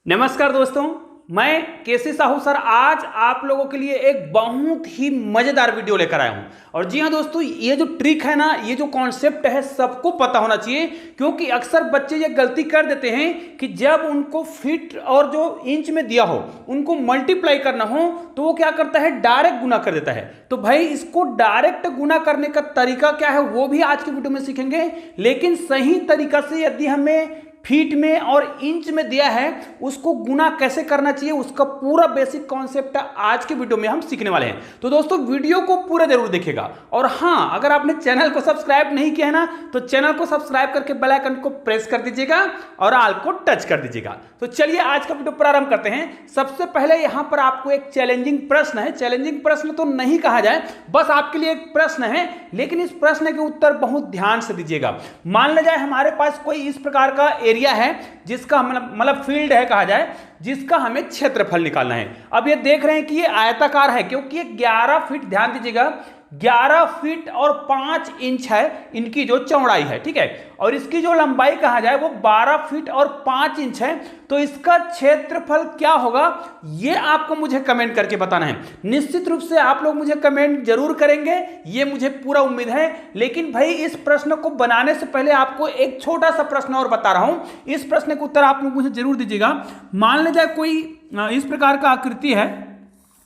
नमस्कार दोस्तों, मैं केसी साहू सर आज आप लोगों के लिए एक बहुत ही मजेदार वीडियो लेकर आया हूं। और जी हां दोस्तों, ये जो ट्रिक है ना, ये जो कॉन्सेप्ट है सबको पता होना चाहिए, क्योंकि अक्सर बच्चे ये गलती कर देते हैं कि जब उनको फीट और जो इंच में दिया हो उनको मल्टीप्लाई करना हो तो वो क्या करता है, डायरेक्ट गुना कर देता है। तो भाई इसको डायरेक्ट गुना करने का तरीका क्या है वो भी आज की वीडियो में सीखेंगे, लेकिन सही तरीका से यदि हमें फीट में और इंच में दिया है उसको गुना कैसे करना चाहिए उसका पूरा बेसिक कॉन्सेप्ट आज के वीडियो में हम सीखने वाले हैं। तो दोस्तों वीडियो को पूरा जरूर देखिएगा। और हाँ, अगर आपने चैनल को सब्सक्राइब नहीं किया है ना तो चैनल को सब्सक्राइब करके बेल आइकन को प्रेस कर दीजिएगा और ऑल को टच कर दीजिएगा। तो चलिए आज का वीडियो प्रारंभ करते हैं। सबसे पहले यहां पर आपको एक चैलेंजिंग प्रश्न है। चैलेंजिंग प्रश्न तो नहीं कहा जाए, बस आपके लिए एक प्रश्न है, लेकिन इस प्रश्न के उत्तर बहुत ध्यान से दीजिएगा। मान लिया जाए हमारे पास कोई इस प्रकार का एरिया है जिसका मतलब फील्ड है कहा जाए, जिसका हमें क्षेत्रफल निकालना है। अब ये देख रहे हैं कि ये आयताकार है क्योंकि ये 11 फीट, ध्यान दीजिएगा 11 फीट और 5 इंच है इनकी जो चौड़ाई है, ठीक है। और इसकी जो लंबाई कहा जाए वो 12 फीट और 5 इंच है। तो इसका क्षेत्रफल क्या होगा ये आपको मुझे कमेंट करके बताना है। निश्चित रूप से आप लोग मुझे कमेंट जरूर करेंगे, ये मुझे पूरा उम्मीद है। लेकिन भाई इस प्रश्न को बनाने से पहले आपको एक छोटा सा प्रश्न और बता रहा हूं, इस प्रश्न का उत्तर आप लोग मुझे जरूर दीजिएगा। मान लीजिए कोई इस प्रकार का आकृति है,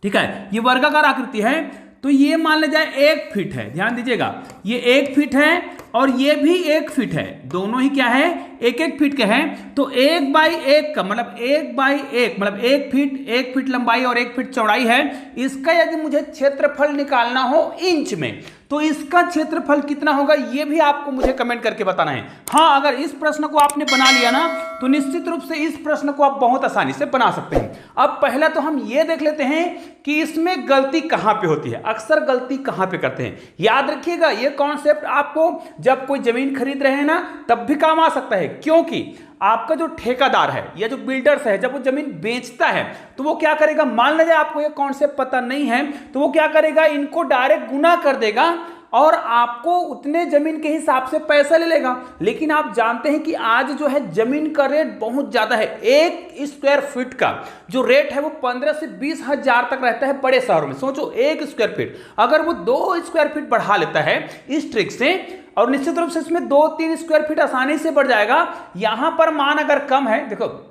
ठीक है, ये वर्गाकार आकृति है। तो ये मान लिया जाए 1 फीट है, ध्यान दीजिएगा ये 1 फीट है और ये भी 1 फीट है, दोनों ही क्या है 1-1 फीट के हैं। तो 1/1 का मतलब 1/1 मतलब 1 फीट लंबाई और 1 फीट चौड़ाई है। इसका यदि मुझे क्षेत्रफल निकालना हो इंच में तो इसका क्षेत्रफल कितना होगा ये भी आपको मुझे कमेंट करके बताना है। हाँ, अगर इस प्रश्न को आपने बना लिया ना तो निश्चित रूप से इस प्रश्न को आप बहुत आसानी से बना सकते हैं। अब पहला तो हम ये देख लेते हैं कि इसमें गलती कहां पे होती है, अक्सर गलती कहां पे करते हैं। याद रखिएगा ये कॉन्सेप्ट आपको जब कोई जमीन खरीद रहे हैं ना तब भी काम आ सकता है, क्योंकि आपका जो ठेकेदार है या जो बिल्डर्स है जब वो जमीन बेचता है तो वो क्या करेगा, मान लीजिए आपको ये कॉन्सेप्ट पता नहीं है तो वो क्या करेगा, इनको डायरेक्ट गुना कर देगा और आपको उतने जमीन के हिसाब से पैसा ले लेगा। लेकिन आप जानते हैं कि आज जो है जमीन का रेट बहुत ज्यादा है। 1 स्क्वायर फीट का जो रेट है वो 15 से 20 हजार तक रहता है बड़े शहरों में। सोचो 1 स्क्वायर फीट अगर वो 2 स्क्वायर फीट बढ़ा लेता है इस ट्रिक से, और निश्चित रूप से इसमें 2-3 स्क्वायर फीट आसानी से बढ़ जाएगा। यहां पर मान अगर कम है, देखो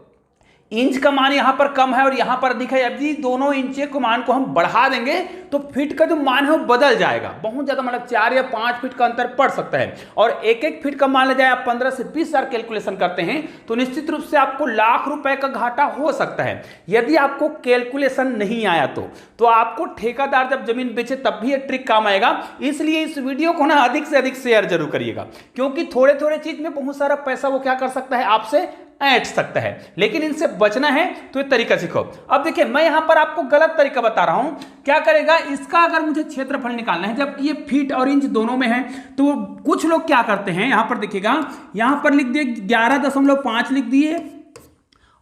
इंच का मान यहां पर कम है और यहां पर अधिक है, यदि दोनों इंच के मान को हम बढ़ा देंगे तो फीट का जो मान है वो बदल जाएगा, बहुत ज्यादा मतलब 4 या 5 फीट का अंतर पड़ सकता है। और 1-1 फीट का मान लिया जाए आप 15 से 20 हजार कैलकुलेशन करते हैं तो निश्चित रूप से आपको लाख रुपए का घाटा हो सकता है। यदि आपको कैलकुलेशन नहीं आया तो आपको ठेकेदार जब जमीन बेचे तब भी ये ट्रिक काम आएगा। इसलिए इस वीडियो को ना अधिक से अधिक शेयर जरूर करिएगा, क्योंकि थोड़े थोड़े चीज में बहुत सारा पैसा वो क्या कर सकता है, आपसे ऐंठ सकता है। लेकिन इनसे बचना है तो ये तरीका सीखो। अब देखिए मैं यहां पर आपको गलत तरीका बता रहा हूं। क्या करेगा, इसका अगर मुझे क्षेत्रफल निकालना है जबकि ये फीट और इंच दोनों में है तो कुछ लोग क्या करते हैं, यहां पर देखिएगा यहां पर लिख दिए 11.5 लिख दिए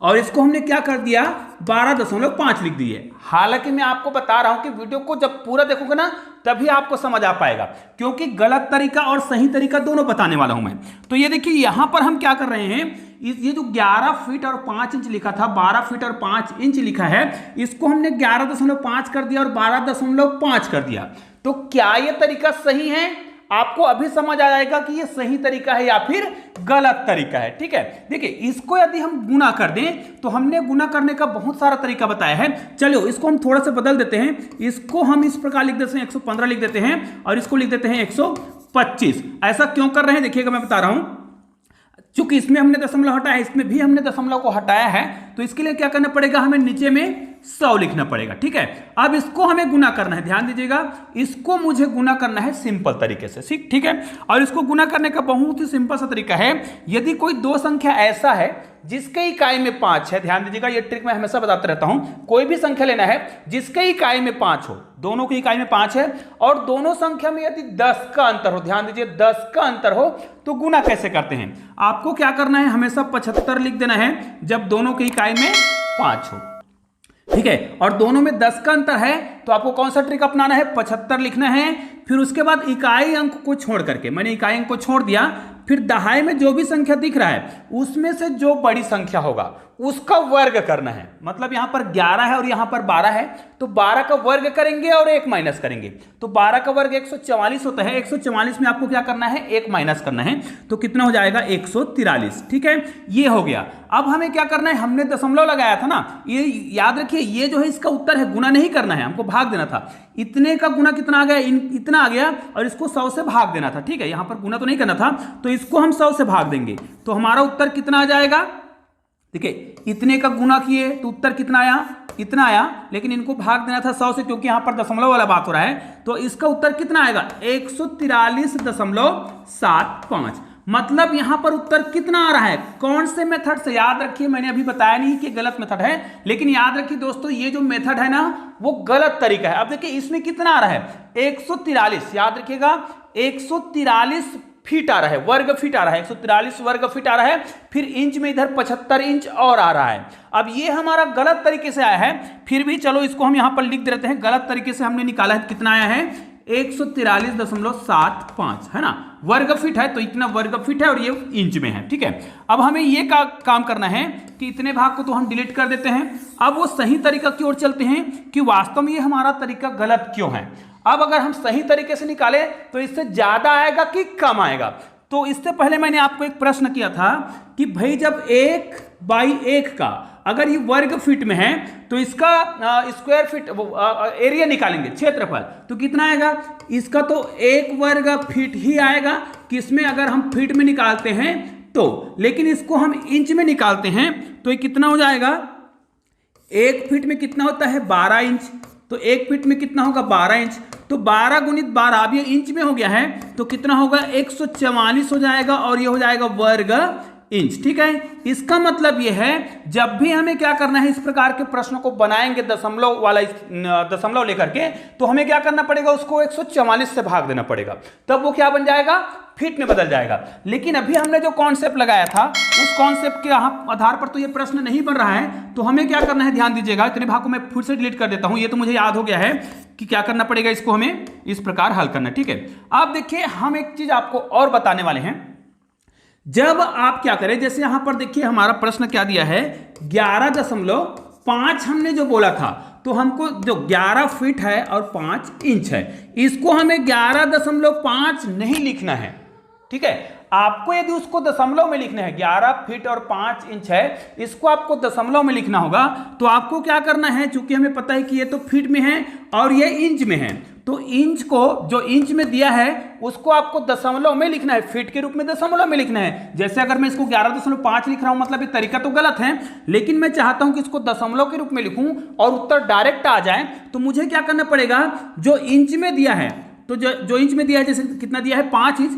और इसको हमने क्या कर दिया 12.5 लिख दिए। हालांकि मैं आपको बता रहा हूं कि वीडियो को जब पूरा देखोगे ना तभी आपको समझ आ पाएगा, क्योंकि गलत तरीका और सही तरीका दोनों बताने वाला हूं मैं। तो ये देखिए यहां पर हम क्या कर रहे हैं, ये जो 11 फीट और 5 इंच लिखा था 12 फीट और 5 इंच लिखा है, इसको हमने 11.5 कर दिया और 12.5 कर दिया। तो क्या ये तरीका सही है? आपको अभी समझ आ जाएगा कि ये सही तरीका है या फिर गलत तरीका है, ठीक है। देखिए इसको यदि हम गुना कर दें तो हमने गुना करने का बहुत सारा तरीका बताया है। चलो इसको हम थोड़ा सा बदल देते हैं, इसको हम इस प्रकार लिख देते हैं 115 लिख देते हैं और इसको लिख देते हैं 125। ऐसा क्यों कर रहे हैं देखिएगा मैं बता रहा हूं। चूंकि इसमें हमने दशमलव हटाया, इसमें भी हमने दशमलव को हटाया है, तो इसके लिए क्या करना पड़ेगा, हमें नीचे में 100 लिखना पड़ेगा, ठीक है। अब इसको हमें गुना करना है, ध्यान दीजिएगा इसको मुझे गुना करना है सिंपल तरीके से, ठीक है। और इसको गुना करने का बहुत ही सिंपल सा तरीका है। यदि कोई दो संख्या ऐसा है जिसके इकाई में 5 है, ध्यान दीजिएगा ये ट्रिक मैं हमेशा बताते रहता हूं, कोई भी संख्या लेना है जिसके इकाई में 5 हो, दोनों की इकाई में 5 है और दोनों संख्या में यदि 10 का अंतर हो, ध्यान दीजिए 10 का अंतर हो तो गुना कैसे करते हैं। आपको क्या करना है, हमेशा 75 लिख देना है जब दोनों की इकाई में 5 हो, ठीक है। और दोनों में 10 का अंतर है तो आपको कौन सा ट्रिक अपनाना है, 75 लिखना है। फिर उसके बाद इकाई अंक को छोड़ करके, मैंने इकाई अंक को छोड़ दिया फिर दहाई में जो भी संख्या दिख रहा है उसमें से जो बड़ी संख्या होगा उसका वर्ग करना है। मतलब यहां पर 11 है और यहां पर 12 है, तो 12 का वर्ग करेंगे और 1 माइनस करेंगे, तो 12 का वर्ग 144 होता है। 144 में आपको क्या करना है, 1 माइनस करना है, तो कितना हो जाएगा 143। ठीक है, ये हो गया। अब हमें क्या करना है, हमने दशमलव लगाया था ना, ये याद रखिए, ये जो है इसका उत्तर है, गुना नहीं करना है, हमको भाग देना था। इतने का गुना कितना आ गया, इतना आ गया, और इसको 100 से भाग देना था। ठीक है, यहां पर गुना तो नहीं करना था, तो इसको हम 100 से भाग देंगे, तो हमारा उत्तर कितना आ जाएगा। देखिए, इतने का गुना किए तो उत्तर कितना आया, इतना आया, लेकिन इनको भाग देना था 100 से, क्योंकि यहां पर दशमलव वाला बात हो रहा है, तो इसका उत्तर कितना आएगा 143.75। मतलब यहां पर उत्तर कितना आ रहा है, कौन से मेथड से, याद रखिए मैंने अभी बताया नहीं कि गलत मेथड है, लेकिन याद रखिए दोस्तों ये जो मेथड है ना वो गलत तरीका है। अब देखिए इसमें कितना आ रहा है 143, याद रखिएगा 143 फीट आ रहा है, वर्ग फीट आ रहा है, 143 वर्ग फीट आ रहा है, फिर इंच में इधर 75 इंच और आ रहा है। अब ये हमारा गलत तरीके से आया है, फिर भी चलो इसको हम यहां पर लिख देते हैं, गलत तरीके से हमने निकाला है, कितना आया है 143.75 है ना, वर्ग फीट है, तो इतना वर्ग फीट है और ये इंच में है। ठीक है, अब हमें ये काम करना है कि इतने भाग को तो हम डिलीट कर देते हैं। अब वो सही तरीका की ओर चलते हैं कि वास्तव में ये हमारा तरीका गलत क्यों है। अब अगर हम सही तरीके से निकालें तो इससे ज्यादा आएगा कि कम आएगा। तो इससे पहले मैंने आपको एक प्रश्न किया था कि भाई जब 1/1 का अगर ये वर्ग फीट में है तो इसका स्क्वायर फीट एरिया निकालेंगे, क्षेत्रफल, तो कितना आएगा, इसका तो 1 वर्ग फीट ही आएगा, किसमें अगर हम फीट में निकालते हैं तो, लेकिन इसको हम इंच में निकालते हैं तो ये कितना हो जाएगा, 1 फीट में कितना होता है 12 इंच, तो 1 फीट में कितना होगा 12 इंच, तो 12 गुणित 12, अब ये इंच में हो गया है, तो कितना होगा 144 हो जाएगा, और ये हो जाएगा वर्ग इंच। ठीक है, इसका मतलब ये है जब भी हमें क्या करना है, इस प्रकार के प्रश्नों को बनाएंगे दशमलव वाला, दशमलव लेकर के, तो हमें क्या करना पड़ेगा, उसको 144 से भाग देना पड़ेगा, तब वो क्या बन जाएगा, फीट में बदल जाएगा। लेकिन अभी हमने जो कॉन्सेप्ट लगाया था उस कॉन्सेप्ट के आधार पर तो ये प्रश्न नहीं बन रहा है, तो हमें क्या करना है, ध्यान दीजिएगा, इतने भाग को मैं फिर से डिलीट कर देता हूं, ये तो मुझे याद हो गया है कि क्या करना पड़ेगा, इसको हमें इस प्रकार हल करना है। ठीक है, अब देखिए हम एक चीज आपको और बताने वाले हैं, जब आप क्या करें, जैसे यहां पर देखिए हमारा प्रश्न क्या दिया है 11.5 हमने जो बोला था, तो हमको जो 11 फीट है और 5 इंच है, इसको हमें 11.5 नहीं लिखना है। ठीक है, आपको यदि उसको दशमलव में लिखना है, 11 फीट और 5 इंच है, इसको आपको दशमलव में लिखना होगा, तो आपको क्या करना है, चूंकि हमें पता है कि ये तो फीट में है और ये इंच में है, तो इंच को जो इंच में दिया है उसको आपको दशमलव में लिखना है, फीट के रूप में दशमलव में लिखना है। जैसे अगर मैं इसको 11.5 लिख रहा हूं, मतलब ये तरीका तो गलत है, लेकिन मैं चाहता हूं कि इसको दशमलव के रूप में लिखूं और उत्तर डायरेक्ट आ जाए, तो मुझे क्या करना पड़ेगा, जो इंच में दिया है, तो जो इंच में दिया है, जैसे कितना दिया है 5 इंच,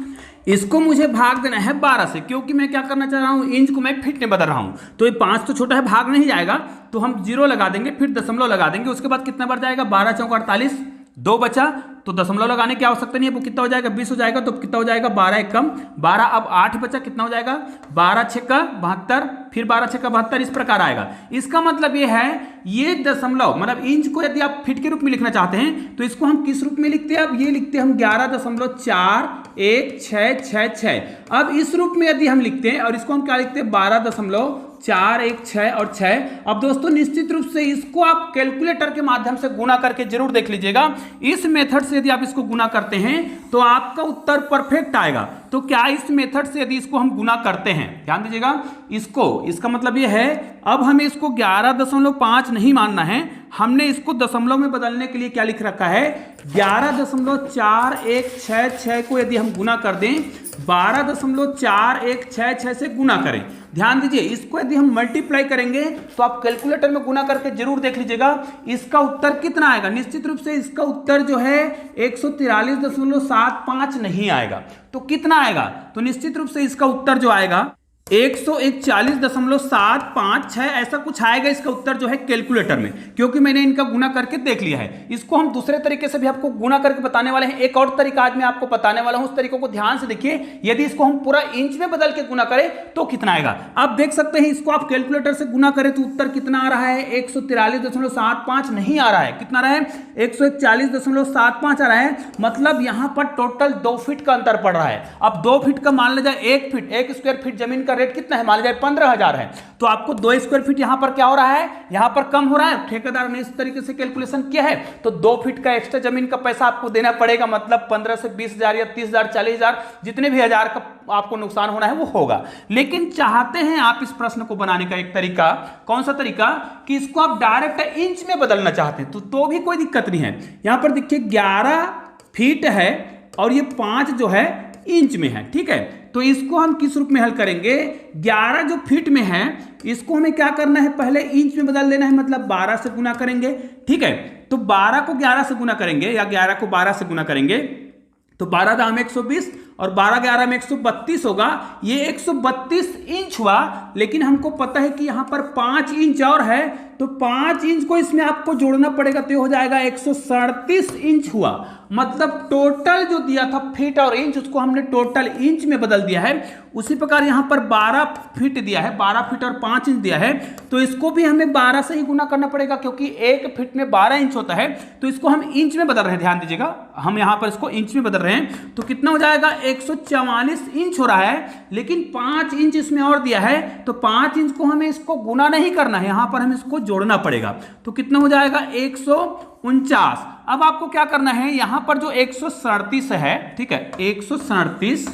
इसको मुझे भाग देना है 12 से, क्योंकि मैं क्या करना चाह रहा हूं, इंच को मैं फीट में बदल रहा हूं, तो ये 5 तो छोटा है, भाग नहीं जाएगा, तो हम 0 लगा देंगे, फिर दशमलव लगा देंगे, उसके बाद कितना बढ़ जाएगा, 12 चौका 48, 2 बचा, तो दशमलव लगाने की आवश्यकता नहीं है, वो कितना हो जाएगा 20 हो जाएगा, तो कितना हो जाएगा 12 एक कम 12, अब 8 बचा, कितना हो जाएगा 12 छक्का 72, फिर 12 छक्का 72, इस प्रकार आएगा। इसका मतलब ये है, ये दशमलव मतलब इंच को यदि आप फीट के रूप में लिखना चाहते हैं तो इसको हम किस रूप में लिखते हैं, अब ये लिखते हैं हम 11.41666। अब इस रूप में यदि हम लिखते हैं और इसको हम क्या लिखते हैं 12.416 और 6। अब दोस्तों निश्चित रूप से इसको आप कैलकुलेटर के माध्यम से गुना करके जरूर देख लीजिएगा, इस मेथड से यदि आप इसको गुना करते हैं तो आपका उत्तर परफेक्ट आएगा। तो क्या इस मेथड से यदि इसको हम गुना करते हैं, ध्यान दीजिएगा, इसका मतलब ये है, अब हमें इसको 11.5 नहीं मानना है, हमने इसको दशमलव में बदलने के लिए क्या लिख रखा है 11.4166 को यदि हम गुना कर दें 12.4166 से गुना करें। ध्यान दीजिए, इसको यदि हम मल्टीप्लाई करेंगे तो आप कैलकुलेटर में गुना करके जरूर देख लीजिएगा, इसका उत्तर कितना आएगा। निश्चित रूप से इसका उत्तर जो है 143.75 नहीं आएगा, तो कितना आएगा, तो निश्चित रूप से इसका उत्तर जो आएगा 141.756 ऐसा कुछ आएगा इसका उत्तर जो है कैलकुलेटर में, क्योंकि मैंने इनका गुना करके देख लिया है। इसको हम दूसरे तरीके से भी आपको गुना करके बताने वाले हैं। एक और तरीका आज मैं आपको बताने वाला हूं, उस तरीकों को ध्यान से देखिए। यदि इसको हम पूरा इंच में बदल के गुना करें तो कितना आएगा आप देख सकते हैं। इसको आप कैलकुलेटर से गुना करें तो उत्तर कितना आ रहा है, 143.75 नहीं आ रहा है। कितना आ रहा है, 141.75 आ रहा है। मतलब यहां पर टोटल 2 फीट का अंतर पड़ रहा है। अब 2 फीट का मान लिया जाए 1 फीट, 1 स्क्वायर फीट जमीन का रेट कितना है, मान लीजिए 15,000 है, तो आपको 2 स्क्वायर फीट यहां पर क्या हो रहा है, यहां पर कम हो रहा है। ठेकेदार ने इस तरीके से कैलकुलेशन किया है, तो 2 फीट का एक्स्ट्रा जमीन का पैसा आपको देना पड़ेगा। मतलब 15 से 20,000 या 30,000 40,000 जितने भी हजार का आपको नुकसान होना है वो होगा। लेकिन चाहते हैं आप इस प्रश्न को बनाने का एक तरीका, कौन सा तरीका, कि इसको आप डायरेक्ट इंच में बदलना चाहते हैं तो भी कोई दिक्कत नहीं है। यहां पर देखिए 11 फीट है और ये 5 जो है इंच में है, ठीक है। तो इसको हम किस रूप में हल करेंगे, 11 जो फीट में है इसको हमें क्या करना है, पहले इंच में बदल देना है, मतलब 12 से गुना करेंगे, ठीक है। तो 12 को 11 से गुना करेंगे या 11 को 12 से गुना करेंगे तो 12 दाम 120 और 12 11 में 132 होगा। ये 132 इंच हुआ, लेकिन हमको पता है कि यहां पर 5 इंच और है, तो 5 इंच को इसमें आपको जोड़ना पड़ेगा, तो हो जाएगा 137 इंच हुआ। मतलब टोटल जो दिया था फीट और इंच उसको हमने टोटल इंच में बदल दिया है। उसी प्रकार यहां पर 12 फीट दिया है, 12 फीट और 5 इंच दिया है, तो इसको भी हमें 12 से ही गुना करना पड़ेगा, क्योंकि 1 फीट में 12 इंच होता है। तो इसको हम इंच में बदल रहे हैं, ध्यान दीजिएगा, हम यहां पर इसको इंच में बदल रहे हैं। तो कितना हो जाएगा, 144 इंच हो रहा है, लेकिन 5 इंच इसमें और दिया है, तो 5 इंच को हमें इसको गुना नहीं करना है, यहां पर हमें इसको जोड़ना पड़ेगा। तो कितना हो जाएगा, 149। अब आपको क्या करना है, यहां पर जो 137 है, ठीक है, 137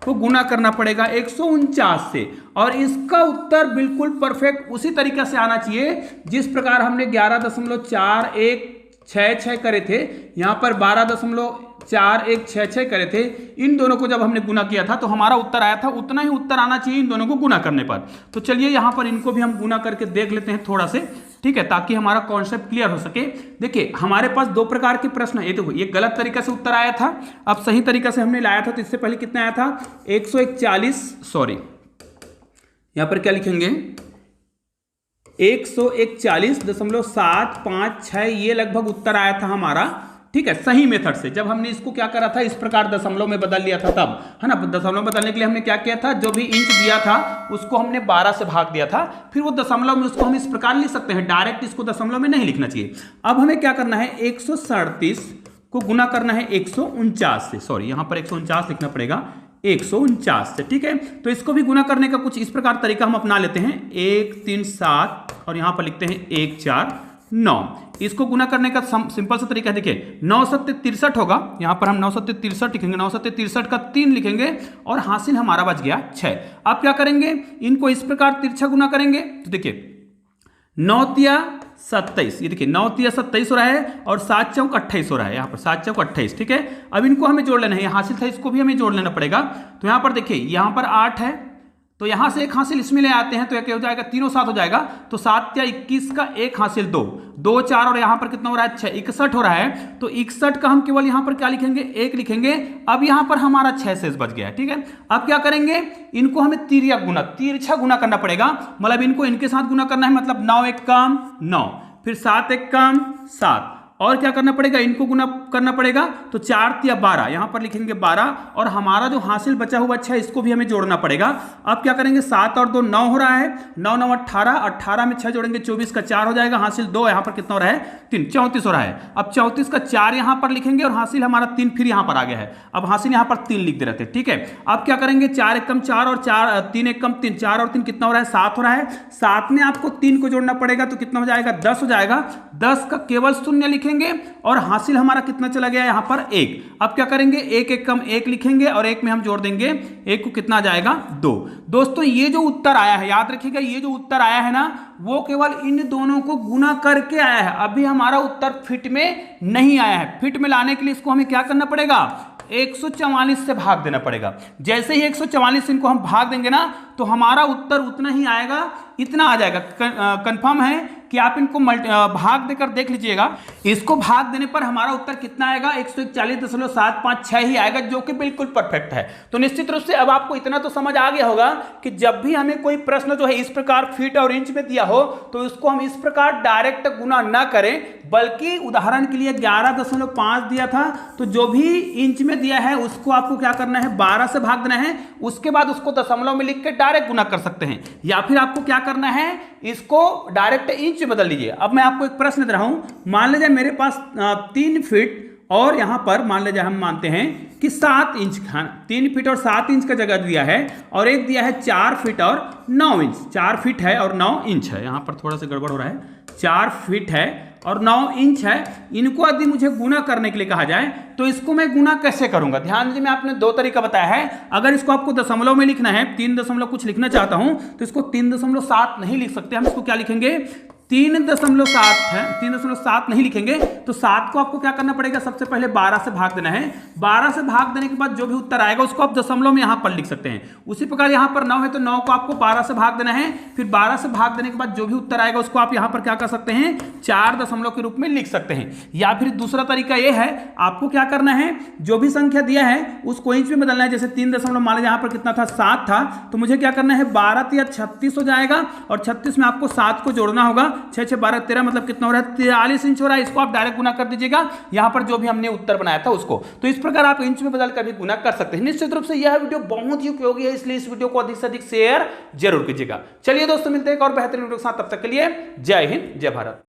को गुना करना पड़ेगा 149 से, और इसका उत्तर बिल्कुल परफेक्ट उसी तरीके से आना चाहिए जिस प्रकार हमने 11.4166 करे थे, यहां पर 12.4166 करे थे। इन दोनों को जब हमने गुना किया था तो हमारा उत्तर आया था, उतना ही उत्तर आना चाहिए इन दोनों को गुना करने पर। तो चलिए यहां पर इनको भी हम गुना करके देख लेते हैं थोड़ा से, ठीक है, ताकि हमारा कॉन्सेप्ट क्लियर हो सके। देखिए हमारे पास 2 प्रकार के प्रश्न है, देखो ये गलत तरीके से उत्तर आया था, अब सही तरीके से हमने लाया था। तो इससे पहले कितना आया था, 141, सॉरी यहां पर क्या लिखेंगे, 141.756 ये लगभग उत्तर आया था हमारा, ठीक है, सही मेथड से। जब हमने इसको क्या करा था, इस प्रकार दशमलव में बदल लिया था तब, है ना। दशमलव में बदलने के लिए हमने क्या किया था, जो भी इंच दिया था उसको हमने 12 से भाग दिया था, फिर वो दशमलव में उसको हम इस प्रकार लिख सकते हैं, डायरेक्ट इसको दशमलव में नहीं लिखना चाहिए। अब हमें क्या करना है, 137 को गुना करना है 149 से, सॉरी यहां पर 149 लिखना पड़ेगा, 149 से, ठीक है। तो इसको भी गुना करने का कुछ इस प्रकार तरीका हम अपना लेते हैं, 1 3 7 और यहां पर लिखते हैं 1 4 9। इसको गुना करने का सिंपल सा तरीका है, देखिए 9 7 63 होगा, यहां पर हम 9 7 63 लिखेंगे, 9 7 63 का 3 लिखेंगे और हासिल हमारा बच गया 6। अब क्या करेंगे, इनको इस प्रकार तिरछा गुना करेंगे, तो देखिए 9 तिया 27, ये देखिए 9 तिया 27 हो रहा है और 7 चौक 28 हो रहा है, यहाँ पर 7 चौक 28, ठीक है। अब इनको हमें जोड़ लेना है, हासिल था इसको भी हमें जोड़ लेना पड़ेगा। तो यहाँ पर देखिए यहाँ पर 8 है, तो यहां से एक हासिल इसमें ले आते हैं, तो क्या हो जाएगा, 3 और 7 हो जाएगा, तो 7 या 21 का एक हासिल 2 2 4 और यहां पर कितना हो रहा है, 6 61 हो रहा है। तो 61 का हम केवल यहां पर क्या लिखेंगे, 1 लिखेंगे। अब यहां पर हमारा 6 शेष बच गया, ठीक है। अब क्या करेंगे, इनको हमें तिरछा गुना करना पड़ेगा, मतलब इनको इनके साथ गुना करना है, मतलब 9 1 कम 9, फिर 7 1 कम 7, और क्या करना पड़ेगा, इनको गुना करना पड़ेगा, तो 4 तिया 12, यहां पर लिखेंगे 12, और हमारा जो हासिल बचा हुआ 6 इसको भी हमें जोड़ना पड़ेगा। अब क्या करेंगे, 7 और 2 9 हो रहा है, 9 9 18, 18 में 6 जोड़ेंगे 24 का 4 हो जाएगा, हासिल 2, यहां पर कितना हो रहा है 3, 34 हो रहा है। अब 34 का 4 यहां पर लिखेंगे और हासिल हमारा 3 फिर यहां पर आ गया है, अब हासिल यहां पर 3 लिख दे रहे थे, ठीक है। अब क्या करेंगे, 4 1 कम 4 और 3 1 कम 3, 4 और 3 कितना हो रहा है, 7 हो रहा है। 7 में आपको 3 को जोड़ना पड़ेगा, तो कितना हो जाएगा, 10 हो जाएगा। 10 का केवल शून्य लिखेंगे और हासिल हमारा कितना चला गया, यहां पर 1। अब क्या करेंगे, 1 1 कम 1 लिखेंगे और 1 में हम जोड़ देंगे 1 को, कितना आ जाएगा 2। दोस्तों ये जो उत्तर आया है, याद रखिएगा, ये जो उत्तर आया है ना, वो केवल इन दोनों को गुना करके आया है, अभी हमारा उत्तर फिट में नहीं आया है। फिट में लाने के लिए इसको हमें क्या करना पड़ेगा, 144 से भाग देना पड़ेगा। जैसे ही 144 इनको हम भाग देंगे ना, तो हमारा उत्तर उतना ही आएगा, इतना आ जाएगा। कंफर्म है कि आप इनको भाग देकर देख लीजिएगा। इसको भाग देने पर हमारा उत्तर कितना आएगा, 141.756 ही आएगा, जो कि बिल्कुल परफेक्ट है। तो निश्चित रूप से अब आपको इतना तो समझ आ गया होगा कि जब भी हमें कोई प्रश्न जो है इस प्रकार फीट और इंच में दिया हो तो उसको हम इस प्रकार डायरेक्ट गुना ना करें, बल्कि उदाहरण के लिए 11.5 दिया था तो जो भी इंच में दिया है उसको आपको क्या करना है, 12 से भाग देना है, उसके बाद उसको दशमलव में लिख के डायरेक्ट गुना कर सकते हैं, या फिर आपको क्या करना है, इसको डायरेक्ट इंच में बदल लीजिए। अब मैं आपको एक प्रश्न दे रहा हूं, मान लीजिए मेरे पास 3 फीट और यहां पर मान लीजिए हम मानते हैं कि 7 इंच, 3 फीट और 7 इंच का जगह दिया है, और एक दिया है 4 फीट और 9 इंच, 4 फीट है और 9 इंच है, यहां पर थोड़ा सा गड़बड़ हो रहा है, 4 फीट है और 9 इंच है। इनको यदि मुझे गुना करने के लिए कहा जाए तो इसको मैं गुना कैसे करूंगा, ध्यान दीजिए, मैं आपने 2 तरीका बताया है। अगर इसको आपको दशमलव में लिखना है, 3 दशमलव कुछ लिखना चाहता हूं तो इसको 3.7 नहीं लिख सकते, हम इसको क्या लिखेंगे, 3.7 है, 3.7 नहीं लिखेंगे, तो 7 को आपको क्या करना पड़ेगा, सबसे पहले 12 से भाग देना है, 12 से भाग देने के बाद जो भी उत्तर आएगा उसको आप दशमलव में यहां पर लिख सकते हैं। उसी प्रकार यहां पर 9 है तो 9 को आपको 12 से भाग देना है, फिर 12 से भाग देने के बाद जो भी उत्तर आएगा उसको आप यहां पर क्या कर सकते हैं, 4 दशमलव के रूप में लिख सकते हैं। या फिर दूसरा तरीका यह है, आपको क्या करना है, जो भी संख्या दिया है उसको इंच में बदलना है। जैसे 3 दशमलव मान लीजिए यहां पर कितना था, 7 था, तो मुझे क्या करना है, 12 या 36 हो जाएगा, और 36 में आपको 7 को जोड़ना होगा, 6 6 12 13 मतलब कितना हो रहा है, 43 इंच हो रहा है। इसको आप डायरेक्ट गुना कर दीजिएगा यहां पर जो भी हमने उत्तर बनाया था उसको। तो इस प्रकार आप इंच में बदल कर भी गुना कर सकते हैं। निश्चित रूप से यह वीडियो बहुत ही उपयोगी है, इसलिए इस वीडियो को अधिक से अधिक शेयर जरूर कीजिएगा। चलिए दोस्तों, मिलते हैं एक और बेहतरीन वीडियो के साथ, तब तक के लिए जय हिंद, जय भारत।